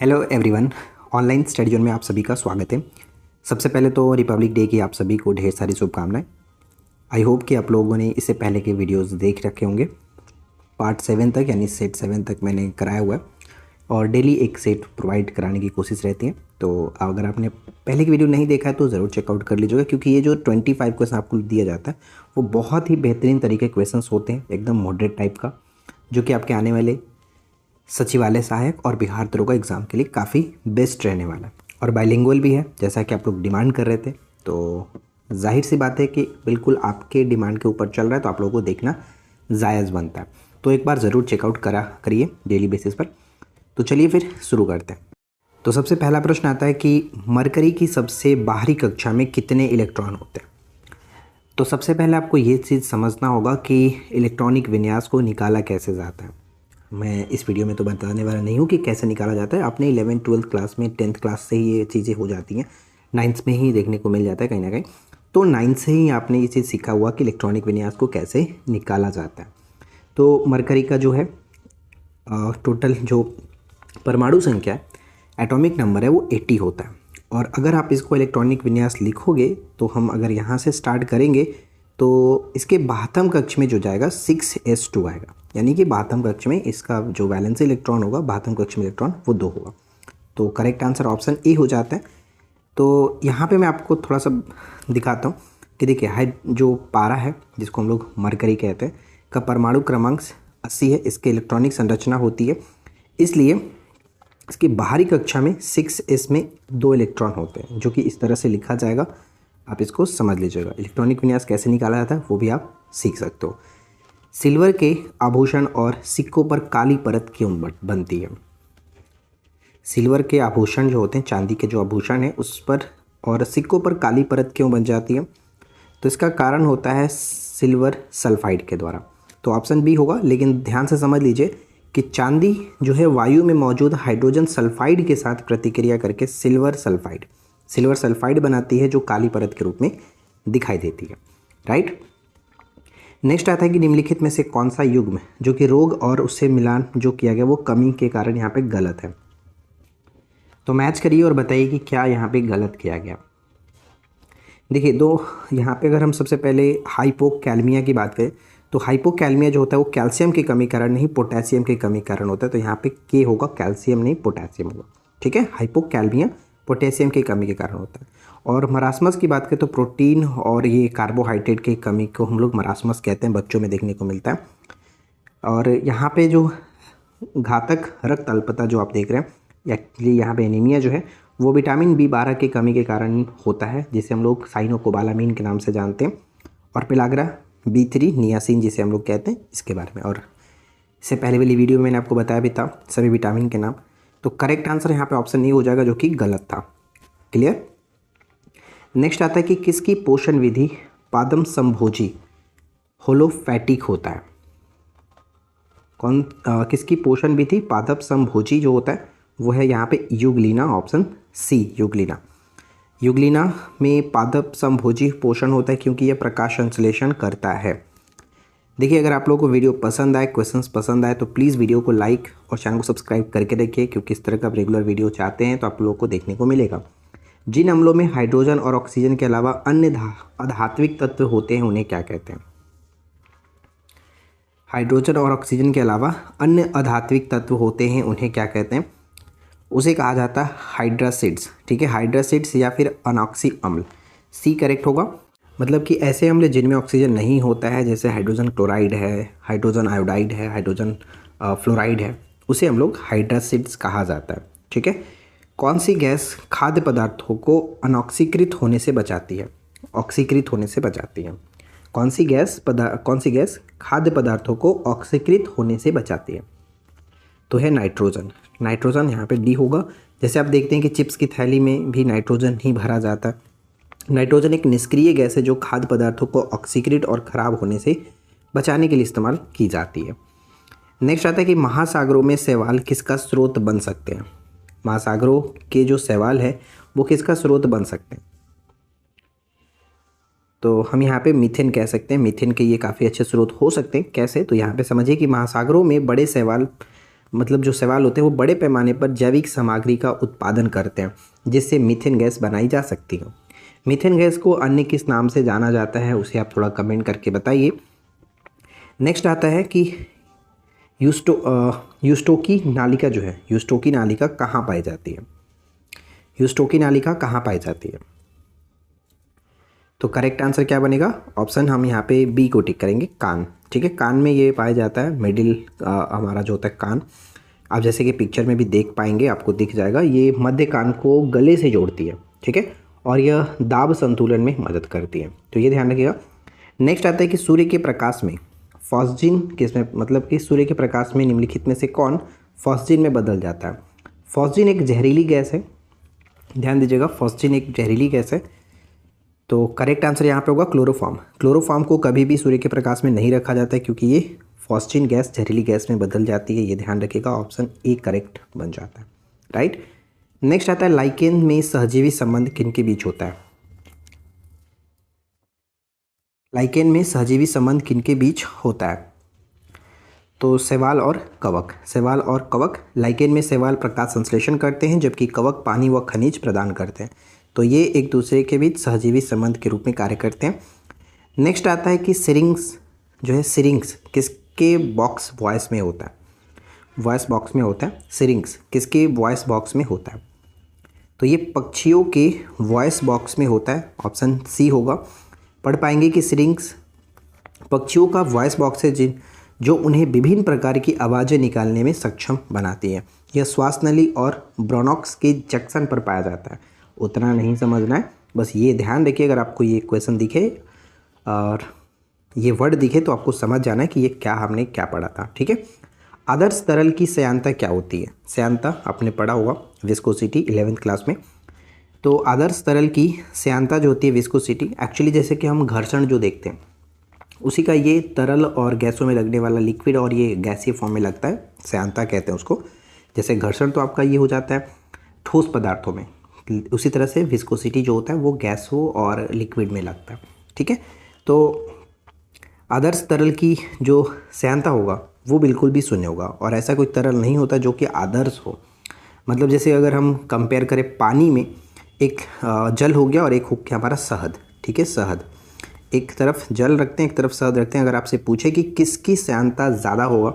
Hello everyone, online study zone में आप सभी का स्वागत है। सबसे पहले तो रिपब्लिक डे की आप सभी को ढेर सारी शुभकामनाएं। आई होप कि आप लोगों ने इससे पहले के वीडियोस देख रखे होंगे। पार्ट 7 तक यानी सेट 7 तक मैंने कराया हुआ है और डेली एक सेट प्रोवाइड कराने की कोशिश रहती है। तो अगर आपने पहले की वीडियो नहीं देखा है तो ज़रूर चेकआउट कर लीजिएगा, क्योंकि ये जो 25 क्वेश्चन आपको दिया जाता है वो बहुत ही बेहतरीन तरीके के क्वेश्चन होते हैं, एकदम मॉडरेट टाइप का, जो कि आपके आने वाले सचिवालय सहायक और बिहार दरोगा एग्ज़ाम के लिए काफ़ी बेस्ट रहने वाला है। और बाइलिंगुअल भी है, जैसा कि आप लोग डिमांड कर रहे थे। तो जाहिर सी बात है कि बिल्कुल आपके डिमांड के ऊपर चल रहा है, तो आप लोगों को देखना जायज़ बनता है। तो एक बार ज़रूर चेकआउट करिए डेली बेसिस पर। तो चलिए फिर शुरू करते हैं। तो सबसे पहला प्रश्न आता है कि मरकरी की सबसे बाहरी कक्षा में कितने इलेक्ट्रॉन होते हैं। तो सबसे पहले आपको ये चीज़ समझना होगा कि इलेक्ट्रॉनिक विन्यास को निकाला कैसे जाता है। मैं इस वीडियो में तो बताने वाला नहीं हूँ कि कैसे निकाला जाता है। आपने 11th 12th क्लास में 10th क्लास से ही ये चीज़ें हो जाती हैं, 9th में ही देखने को मिल जाता है कहीं ना कहीं। तो 9th से ही आपने ये चीज़ सीखा हुआ कि इलेक्ट्रॉनिक विन्यास को कैसे निकाला जाता है। तो मरकरी का जो है टोटल जो परमाणु संख्या है, एटॉमिक नंबर है, वो 80 होता है। और अगर आप इसको इलेक्ट्रॉनिक विन्यास लिखोगे तो हम अगर यहाँ से स्टार्ट करेंगे तो इसके बाहतम कक्ष में जो जाएगा 6s2 आएगा, यानी कि बाहतम कक्ष में इसका जो वैलेंसी इलेक्ट्रॉन होगा, बाहतम कक्ष में इलेक्ट्रॉन वो 2 होगा। तो करेक्ट आंसर ऑप्शन ए हो जाता है। तो यहाँ पे मैं आपको थोड़ा सा दिखाता हूँ कि देखिए जो पारा है, जिसको हम लोग मरकरी कहते हैं, का परमाणु क्रमांक 80 है। इसके इलेक्ट्रॉनिक संरचना होती है, इसलिए इसकी बाहरी कक्षा में 6s में 2 इलेक्ट्रॉन होते हैं, जो कि इस तरह से लिखा जाएगा। आप इसको समझ लीजिएगा। इलेक्ट्रॉनिक विन्यास कैसे निकाला जाता है वो भी आप सीख सकते हो। सिल्वर के आभूषण और सिक्कों पर काली परत क्यों बनती है। सिल्वर के आभूषण जो होते हैं, चांदी के जो आभूषण हैं उस पर और सिक्कों पर काली परत क्यों बन जाती है। तो इसका कारण होता है सिल्वर सल्फाइड के द्वारा। तो ऑप्शन बी होगा, लेकिन ध्यान से समझ लीजिए कि चांदी जो है वायु में मौजूद हाइड्रोजन सल्फाइड के साथ प्रतिक्रिया करके सिल्वर सल्फाइड बनाती है, जो काली परत के रूप में दिखाई देती है। राइट। नेक्स्ट आता है कि निम्नलिखित में से कौन सा युग्म जो कि रोग और उससे मिलान जो किया गया वो कमी के कारण यहाँ पे गलत है। तो मैच करिए और बताइए कि क्या यहाँ पे गलत किया गया। देखिए यहाँ पे अगर हम सबसे पहले हाइपोकैलमिया की बात करें तो हाइपोकैलमिया जो होता है वो कैल्शियम की कमी कारण नहीं, पोटेशियम की कमी कारण होता है। तो यहाँ पे के होगा, कैल्शियम नहीं पोटेशियम होगा। ठीक है, हाइपोकैलमिया पोटेशियम की कमी के कारण होता है। और मरासमस की बात करें तो प्रोटीन और ये कार्बोहाइड्रेट की कमी को हम लोग मरासमस कहते हैं, बच्चों में देखने को मिलता है। और यहाँ पे जो घातक रक्त अल्पता जो आप देख रहे हैं, एक्चुअली यहाँ पे एनीमिया जो है वो विटामिन B12 की कमी के कारण होता है, जिसे हम लोग साइनोकोबालामीन के नाम से जानते हैं। और पेलाग्रा B3 नियासिन जिसे हम लोग कहते हैं, इसके बारे में। और इससे पहले वाली वीडियो में मैंने आपको बताया भी था सभी विटामिन के नाम। तो करेक्ट आंसर यहाँ पे ऑप्शन नहीं हो जाएगा, जो कि गलत था। क्लियर। नेक्स्ट आता है कि किसकी पोषण विधि पादम संभोजी होलोफैटिक होता है। किसकी पोषण विधि पादप संभोजी जो होता है वो है यहाँ पे युगलीना, ऑप्शन सी युगलीना में पादप संभोजी पोषण होता है, क्योंकि यह प्रकाश संश्लेषण करता है। देखिए, अगर आप लोगों को वीडियो पसंद आए, क्वेश्चंस पसंद आए, तो प्लीज़ वीडियो को लाइक और चैनल को सब्सक्राइब करके रखिए, क्योंकि इस तरह का रेगुलर वीडियो चाहते हैं तो आप लोगों को देखने को मिलेगा। जिन अम्लों में हाइड्रोजन और ऑक्सीजन के अलावा अन्य अधात्विक तत्व होते हैं उन्हें क्या कहते हैं। हाइड्रोजन और ऑक्सीजन के अलावा अन्य अधात्विक तत्व होते हैं उन्हें क्या कहते हैं। उसे कहा जाता है हाइड्रासिड्स। ठीक है, हाइड्रासिड्स या फिर अनॉक्सी अम्ल। सी करेक्ट होगा। मतलब कि ऐसे अम्ल जिनमें ऑक्सीजन नहीं होता है, जैसे हाइड्रोजन क्लोराइड है, हाइड्रोजन आयोडाइड है, हाइड्रोजन फ्लोराइड है, उसे हम लोग हाइड्रासिड्स कहा जाता है। ठीक है। कौन सी गैस खाद्य पदार्थों को अनऑक्सीकृत होने से बचाती है। ऑक्सीकृत होने से बचाती है। कौन सी गैस खाद्य पदार्थों को ऑक्सीकृत होने से बचाती है। तो है नाइट्रोजन यहाँ पे डी होगा। जैसे आप देखते हैं कि चिप्स की थैली में भी नाइट्रोजन ही भरा जाता है। नाइट्रोजन एक निष्क्रिय गैस है जो खाद्य पदार्थों को ऑक्सीकृत और ख़राब होने से बचाने के लिए इस्तेमाल की जाती है। नेक्स्ट आता है कि महासागरों में शैवाल किसका स्रोत बन सकते हैं। महासागरों के जो शैवाल है वो किसका स्रोत बन सकते हैं। तो हम यहाँ पे मीथेन कह सकते हैं। मीथेन के ये काफ़ी अच्छे स्रोत हो सकते हैं। कैसे, तो यहाँ पे समझिए कि महासागरों में बड़े शैवाल मतलब जो शैवाल होते हैं वो बड़े पैमाने पर जैविक सामग्री का उत्पादन करते हैं जिससे मीथेन गैस बनाई जा सकती है। मीथेन गैस को अन्य किस नाम से जाना जाता है उसे आप थोड़ा कमेंट करके बताइए। नेक्स्ट आता है कि यूस्टोकी नालिका जो है, यूस्टोकी नालिका कहाँ पाई जाती है? यूस्टोकी नालिका कहाँ पाई जाती है? तो करेक्ट आंसर क्या बनेगा? ऑप्शन हम यहाँ पे बी को टिक करेंगे, कान। ठीक है, कान में ये पाया जाता है। मिडिल हमारा जो होता है कान, आप जैसे कि पिक्चर में भी देख पाएंगे, आपको दिख जाएगा, ये मध्य कान को गले से जोड़ती है। ठीक है, और यह दाब संतुलन में मदद करती है, तो ये ध्यान रखिएगा। नेक्स्ट आता है कि सूर्य के प्रकाश में फॉस्जिन किसमें, मतलब कि सूर्य के प्रकाश में निम्नलिखित में से कौन फॉस्जिन में बदल जाता है? फॉस्जिन एक जहरीली गैस है, ध्यान दीजिएगा, फॉस्जिन एक जहरीली गैस है। तो करेक्ट आंसर यहाँ पे होगा क्लोरोफॉर्म। क्लोरोफॉर्म को कभी भी सूर्य के प्रकाश में नहीं रखा जाता है क्योंकि ये फॉस्जिन गैस जहरीली गैस में बदल जाती है, ये ध्यान रखिएगा। ऑप्शन ए करेक्ट बन जाता है, राइट। नेक्स्ट आता है लाइकेन में सहजीवी संबंध किन के बीच होता है? लाइकेन में सहजीवी संबंध किन के बीच होता है? तो शैवाल और कवक, शैवाल और कवक। लाइकेन में शैवाल प्रकाश संश्लेषण करते हैं जबकि कवक पानी व खनिज प्रदान करते हैं, तो ये एक दूसरे के बीच सहजीवी संबंध के रूप में कार्य करते हैं। नेक्स्ट आता है कि सिरिंग्स जो है, सिरिंग्स किसके बॉक्स वॉइस में होता है? वॉइस बॉक्स में होता है। सिरिंग्स किसके वॉइस बॉक्स में होता है? तो ये पक्षियों के वॉइस बॉक्स में होता है, ऑप्शन सी होगा। पढ़ पाएंगे कि सिरिंग्स पक्षियों का वॉइस बॉक्स है जो उन्हें विभिन्न प्रकार की आवाज़ें निकालने में सक्षम बनाती है। यह श्वास नली और ब्रोनॉक्स के जंक्शन पर पाया जाता है। उतना नहीं समझना है, बस ये ध्यान रखिए, अगर आपको ये क्वेश्चन दिखे और ये वर्ड दिखे तो आपको समझ जाना है कि ये क्या हमने क्या पढ़ा था। ठीक है, आदर्श तरल की श्यानता क्या होती है? श्यानता आपने पढ़ा होगा, विस्कोसिटी 11th क्लास में। तो आदर्श तरल की श्यानता जो होती है विस्कोसिटी, एक्चुअली जैसे कि हम घर्षण जो देखते हैं उसी का ये तरल और गैसों में लगने वाला लिक्विड और ये गैसीय फॉर्म में लगता है, श्यानता कहते हैं उसको। जैसे घर्षण तो आपका ये हो जाता है ठोस पदार्थों में, उसी तरह से विस्कोसिटी जो होता है वो गैसों और लिक्विड में लगता है। ठीक है, तो आदर्श तरल की जो श्यानता होगा वो बिल्कुल भी शून्य होगा, और ऐसा कोई तरल नहीं होता जो कि आदर्श हो। मतलब जैसे अगर हम कंपेयर करें पानी में, एक जल हो गया और एक हो गया हमारा शहद। ठीक है, शहद, एक तरफ जल रखते हैं एक तरफ शहद रखते हैं। अगर आपसे पूछे कि किसकी श्यानता ज़्यादा होगा,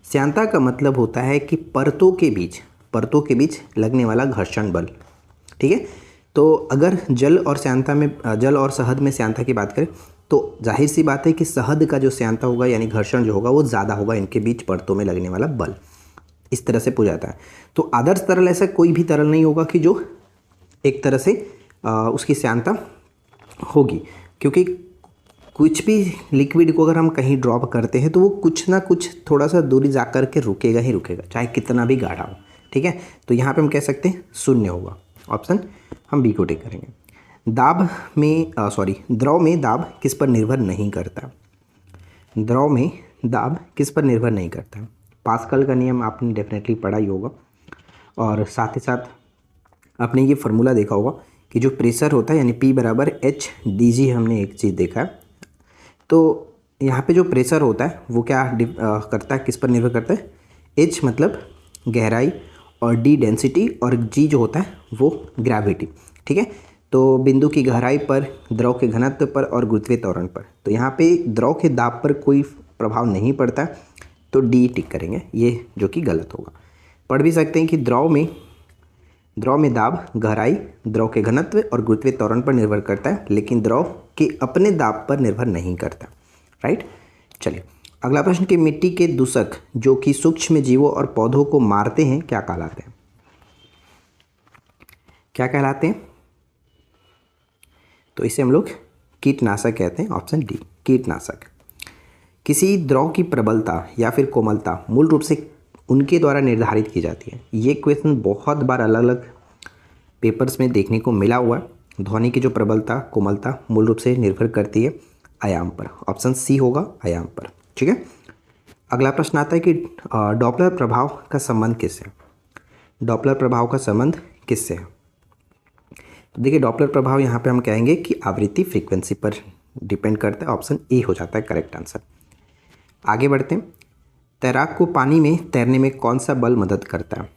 श्यानता का मतलब होता है कि परतों के बीच लगने वाला घर्षण बल। ठीक है, तो अगर जल और शहद में श्यानता की बात करें तो जाहिर सी बात है कि शहद का जो श्यानता होगा यानी घर्षण जो होगा वो ज़्यादा होगा, इनके बीच परतों में लगने वाला बल। इस तरह से पूछा जाता है। तो आदर्श तरल ऐसा कोई भी तरल नहीं होगा कि जो एक तरह से उसकी श्यानता होगी, क्योंकि कुछ भी लिक्विड को अगर हम कहीं ड्रॉप करते हैं तो वो कुछ ना कुछ थोड़ा सा दूरी जा कर के रुकेगा ही रुकेगा, चाहे कितना भी गाढ़ा हो। ठीक है, तो यहाँ पे हम कह सकते हैं शून्य होगा। ऑप्शन हम बी को टिक करेंगे। द्रव में दाब किस पर निर्भर नहीं करता? द्रव में दाब किस पर निर्भर नहीं करता? पास्कल का नियम आपने डेफिनेटली पढ़ा ही होगा, और साथ ही साथ आपने ये फार्मूला देखा होगा कि जो प्रेशर होता है यानी P बराबर HdG, हमने एक चीज़ देखा है। तो यहाँ पे जो प्रेशर होता है वो क्या करता है, किस पर निर्भर करता है? H मतलब गहराई और D डेंसिटी और G जो होता है वो ग्रेविटी। ठीक है, तो बिंदु की गहराई पर, द्रव के घनत्व पर और गुरुत्वीय त्वरण पर। तो यहाँ पे द्रव के दाब पर कोई प्रभाव नहीं पड़ता, तो डी टिक करेंगे, ये जो कि गलत होगा। पढ़ भी सकते हैं कि द्रव में दाब, गहराई, द्रव के घनत्व और गुरुत्वीय त्वरण पर निर्भर करता है, लेकिन द्रव के अपने दाब पर निर्भर नहीं करता। राइट, चलिए अगला प्रश्न कि मिट्टी के दूषक जो कि सूक्ष्म जीवों और पौधों को मारते हैं क्या कहलाते हैं? क्या कहलाते हैं? तो इसे हम लोग कीटनाशक कहते हैं। ऑप्शन डी, कीटनाशक। किसी द्रव की प्रबलता या फिर कोमलता मूल रूप से उनके द्वारा निर्धारित की जाती है। ये क्वेश्चन बहुत बार अलग अलग पेपर्स में देखने को मिला हुआ है। ध्वनि की जो प्रबलता, कोमलता मूल रूप से निर्भर करती है आयाम पर। ऑप्शन सी होगा, आयाम पर। ठीक है, अगला प्रश्न आता है कि डॉपलर प्रभाव का संबंध किससे है? डॉपलर प्रभाव का संबंध किससे है? तो देखिए, डॉपलर प्रभाव यहाँ पे हम कहेंगे कि आवृत्ति, फ्रीक्वेंसी पर डिपेंड करता है। ऑप्शन ए हो जाता है करेक्ट आंसर। आगे बढ़ते हैं। तैराक को पानी में तैरने में कौन सा बल मदद करता है?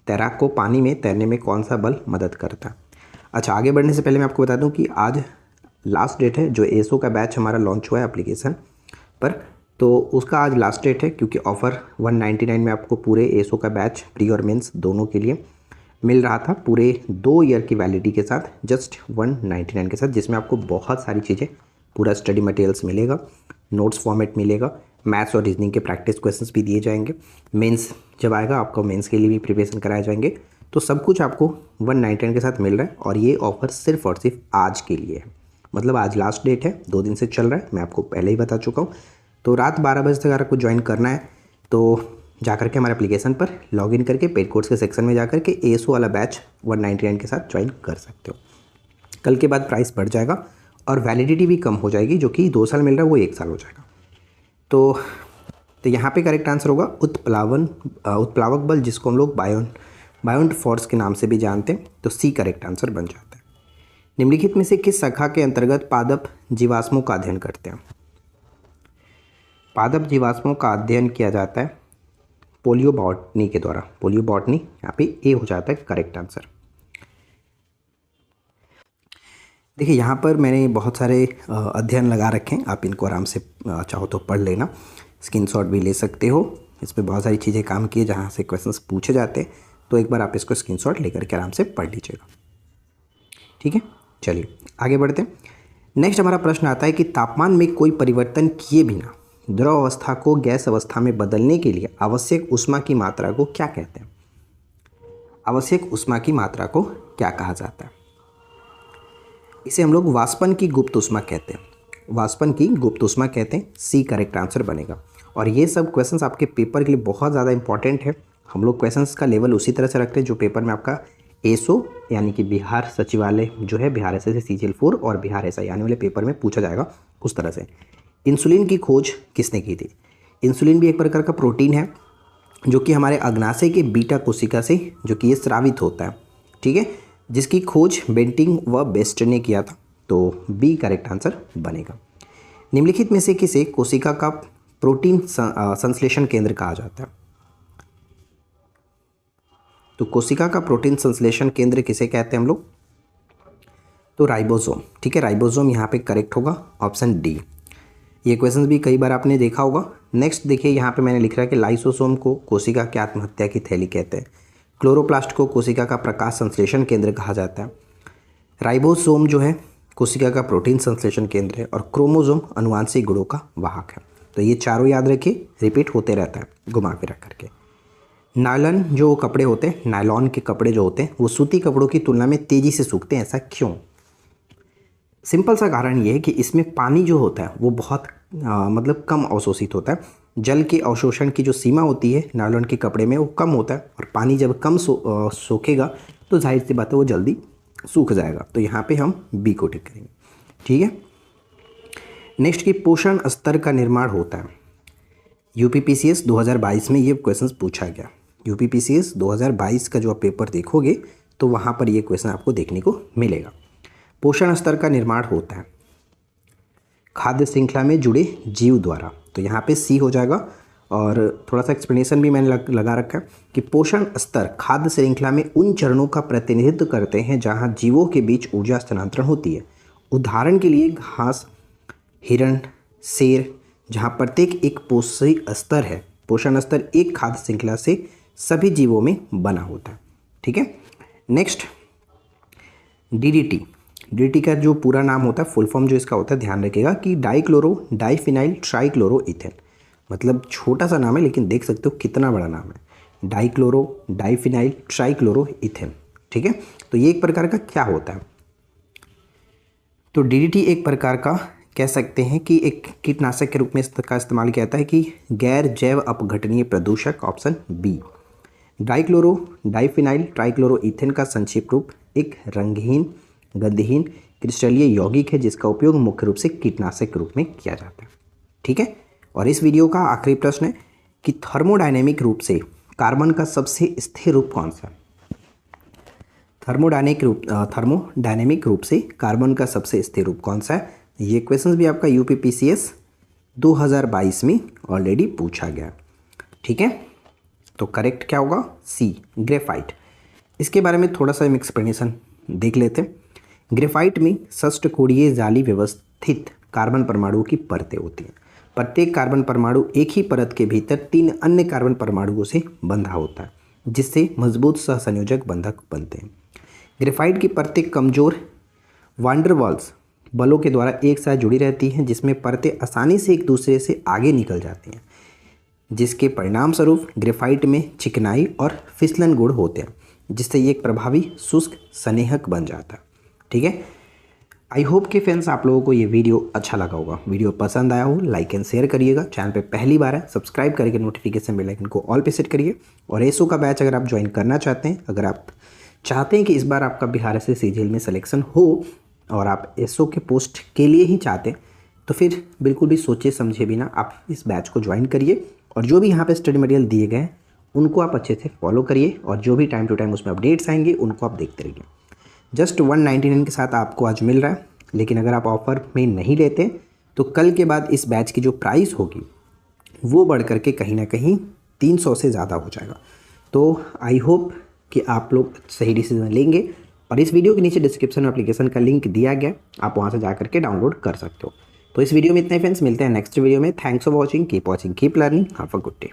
तैराक को पानी में तैरने में कौन सा बल मदद करता है? अच्छा, आगे बढ़ने से पहले मैं आपको बता दूं कि आज लास्ट डेट है जो एसओ का बैच हमारा लॉन्च हुआ है एप्लीकेशन पर, तो उसका आज लास्ट डेट है क्योंकि ऑफ़र 199 में आपको पूरे एसओ का बैच प्री और मेंस दोनों के लिए मिल रहा था, पूरे 2 ईयर की वैलिडिटी के साथ जस्ट 199 के साथ, जिसमें आपको बहुत सारी चीज़ें, पूरा स्टडी मटेरियल्स मिलेगा, नोट्स फॉर्मेट मिलेगा, मैथ्स और रीजनिंग के प्रैक्टिस क्वेश्चंस भी दिए जाएंगे, मेंस जब आएगा आपको मेंस के लिए भी प्रिपरेशन कराए जाएंगे, तो सब कुछ आपको 199 के साथ मिल रहा है। और ये ऑफ़र सिर्फ और सिर्फ आज के लिए है, मतलब आज लास्ट डेट है, 2 दिन से चल रहा है, मैं आपको पहले ही बता चुका हूँ। तो रात 12 बजे तक अगर आपको ज्वाइन करना है तो जा करके हमारे एप्लीकेशन पर लॉगिन करके पेड कोर्स के सेक्शन में जा करके एसओ वाला बैच 199 के साथ ज्वाइन कर सकते हो। कल के बाद प्राइस बढ़ जाएगा और वैलिडिटी भी कम हो जाएगी, जो कि 2 साल मिल रहा है वो 1 साल हो जाएगा। तो यहाँ पे करेक्ट आंसर होगा उत्प्लावक बल, जिसको हम लोग बायोंट फोर्स के नाम से भी जानते हैं, तो सी करेक्ट आंसर बन जाता है। निम्नलिखित में से किस शाखा के अंतर्गत पादप जीवाश्मों का अध्ययन करते हैं? पादप जीवाश्मों का अध्ययन किया जाता है पोलियोबॉटनी के द्वारा। पोलियोबॉटनी यहाँ पे ए हो जाता है करेक्ट आंसर। देखिए यहाँ पर मैंने बहुत सारे अध्ययन लगा रखे हैं, आप इनको आराम से चाहो तो पढ़ लेना, स्क्रीनशॉट भी ले सकते हो। इस पर बहुत सारी चीज़ें काम की है जहाँ से क्वेश्चंस पूछे जाते हैं, तो एक बार आप इसको स्क्रीनशॉट लेकर के आराम से पढ़ लीजिएगा। ठीक है, चलिए आगे बढ़ते हैं। नेक्स्ट हमारा प्रश्न आता है कि तापमान में कोई परिवर्तन किए बिना द्रव अवस्था को गैस अवस्था में बदलने के लिए आवश्यक ऊष्मा की मात्रा को क्या कहते हैं? आवश्यक ऊष्मा की मात्रा को क्या कहा जाता है? इसे हम लोग वाष्पन की गुप्त ऊष्मा कहते हैं। वाष्पन की गुप्त ऊष्मा कहते हैं, सी करेक्ट आंसर बनेगा। और ये सब क्वेश्चंस आपके पेपर के लिए बहुत ज़्यादा इंपॉर्टेंट है। हम लोग क्वेश्चंस का लेवल उसी तरह से रखते हैं जो पेपर में आपका एसओ यानी कि बिहार सचिवालय जो है, बिहार एसएससी सीजीएल 4 और बिहार एसआई आने वाले पेपर में पूछा जाएगा उस तरह से। इंसुलिन की खोज किसने की थी? इंसुलिन भी एक प्रकार का प्रोटीन है जो कि हमारे अग्नाशय के बीटा कोशिका से जो कि ये स्रावित होता है, ठीक है, जिसकी खोज बेंटिंग व बेस्ट ने किया था, तो बी करेक्ट आंसर बनेगा। निम्नलिखित में से किसे कोशिका का प्रोटीन संश्लेषण केंद्र कहा जाता है? तो कोशिका का प्रोटीन संश्लेषण केंद्र किसे कहते हैं हम लोग? तो राइबोसोम। ठीक है, राइबोसोम यहाँ पे करेक्ट होगा, ऑप्शन डी। ये क्वेश्चन भी कई बार आपने देखा होगा। नेक्स्ट देखिए, यहाँ पे मैंने लिख रहा है कि लाइसोसोम को कोशिका की आत्महत्या की थैली कहते हैं, क्लोरोप्लास्ट को कोशिका का प्रकाश संश्लेषण केंद्र कहा जाता है, राइबोसोम जो है कोशिका का प्रोटीन संश्लेषण केंद्र है, और क्रोमोसोम अनुवांशिक गुणों का वाहक है। तो ये चारों याद रखिए, रिपीट होते रहता है घुमा फिरा करके। नायलॉन जो कपड़े होते हैं, नायलॉन के कपड़े जो होते हैं वो सूती कपड़ों की तुलना में तेज़ी से सूखते हैं, ऐसा क्यों? सिंपल सा कारण ये है कि इसमें पानी जो होता है वो बहुत मतलब कम अवशोषित होता है। जल के अवशोषण की जो सीमा होती है नायलॉन के कपड़े में वो कम होता है, और पानी जब कम सोखेगा तो जाहिर सी बात है वो जल्दी सूख जाएगा। तो यहाँ पे हम बी को टिक करेंगे। ठीक है, नेक्स्ट की पोषण स्तर का निर्माण होता है। यूपीपीसीएस 2022 में ये क्वेश्चन पूछा गया। यूपीपीसीएस 2022 का जो आप पेपर देखोगे तो वहाँ पर ये क्वेश्चन आपको देखने को मिलेगा। पोषण स्तर का निर्माण होता है खाद्य श्रृंखला में जुड़े जीव द्वारा, तो यहाँ पे सी हो जाएगा। और थोड़ा सा एक्सप्लेनेशन भी मैंने लगा रखा है कि पोषण स्तर खाद्य श्रृंखला में उन चरणों का प्रतिनिधित्व करते हैं जहाँ जीवों के बीच ऊर्जा स्थानांतरण होती है। उदाहरण के लिए घास, हिरण, शेर, जहाँ प्रत्येक एक पोषक स्तर है। पोषण स्तर एक खाद्य श्रृंखला से सभी जीवों में बना होता है। ठीक है, नेक्स्ट डीडीटी। डीडीटी का जो पूरा नाम होता है, फुल फॉर्म जो इसका होता है, ध्यान रखिएगा कि डाइक्लोरो डाइफिनाइल ट्राइक्लोरो इथेन। मतलब छोटा सा नाम है लेकिन देख सकते हो कितना बड़ा नाम है, डाइक्लोरो डाइफिनाइल ट्राइक्लोरो इथेन। ठीक है, तो ये एक प्रकार का क्या होता है? तो डीडीटी एक प्रकार का कह सकते हैं कि एक कीटनाशक के रूप में इसका इस्तेमाल किया जाता है कि गैर जैव अपघटनीय प्रदूषक, option B. Dichloro diphenyl trichloro ethane का संक्षिप्त रूप एक रंगहीन गंधहीन क्रिस्टलीय यौगिक है जिसका उपयोग मुख्य रूप से कीटनाशक के रूप में किया जाता है। ठीक है, और इस वीडियो का आखिरी प्रश्न है कि थर्मोडायनेमिक रूप से कार्बन का सबसे स्थिर रूप कौन सा है? थर्मोडायनेमिक रूप से कार्बन का सबसे स्थिर रूप कौन सा है? ये क्वेश्चन भी आपका यूपीपीसीएस 2022 में ऑलरेडी पूछा गया। ठीक है, तो करेक्ट क्या होगा? सी, ग्रेफाइट। इसके बारे में थोड़ा सा हम एक्सप्लेनेशन देख लेते हैं। ग्रेफाइट में षष्ठकोणीय जाली व्यवस्थित कार्बन परमाणुओं की परतें होती हैं। प्रत्येक कार्बन परमाणु एक ही परत के भीतर 3 अन्य कार्बन परमाणुओं से बंधा होता है, जिससे मजबूत सहसंयोजक बंधक बनते हैं। ग्रेफाइट की परतें कमजोर वांडरवाल्स बलों के द्वारा एक साथ जुड़ी रहती हैं, जिसमें परतें आसानी से एक दूसरे से आगे निकल जाती हैं, जिसके परिणाम स्वरूप ग्रेफाइट में चिकनाई और फिसलन गुण होते हैं, जिससे ये एक प्रभावी शुष्क स्नेहक बन जाता है। ठीक है, आई होप कि फ्रेंड्स आप लोगों को ये वीडियो अच्छा लगा होगा। वीडियो पसंद आया हो लाइक एंड शेयर करिएगा। चैनल पे पहली बार है सब्सक्राइब करके नोटिफिकेशन बेल आइकन को ऑल पे सेट करिए। और एसओ का बैच अगर आप ज्वाइन करना चाहते हैं, अगर आप चाहते हैं कि इस बार आपका बिहार से सीजीएल में सिलेक्शन हो और आप एसओ के पोस्ट के लिए ही चाहते हैं, तो फिर बिल्कुल भी सोचे समझे बिना आप इस बैच को ज्वाइन करिए। और जो भी यहाँ पे स्टडी मटेरियल दिए गए हैं उनको आप अच्छे से फॉलो करिए, और जो भी टाइम टू टाइम उसमें अपडेट्स आएंगे उनको आप देखते रहिए। जस्ट 199 के साथ आपको आज मिल रहा है, लेकिन अगर आप ऑफ़र में नहीं लेते तो कल के बाद इस बैच की जो प्राइस होगी वो बढ़ करके कहीं ना कहीं 300 से ज़्यादा हो जाएगा। तो आई होप कि आप लोग सही डिसीजन लेंगे। और इस वीडियो के नीचे डिस्क्रिप्शन में एप्लीकेशन का लिंक दिया गया, आप वहाँ से जा करके डाउनलोड कर सकते हो। तो इस वीडियो में इतने फ्रेंड्स, मिलते हैं नेक्स्ट वीडियो में। Thanks for watching, keep learning, have a good day.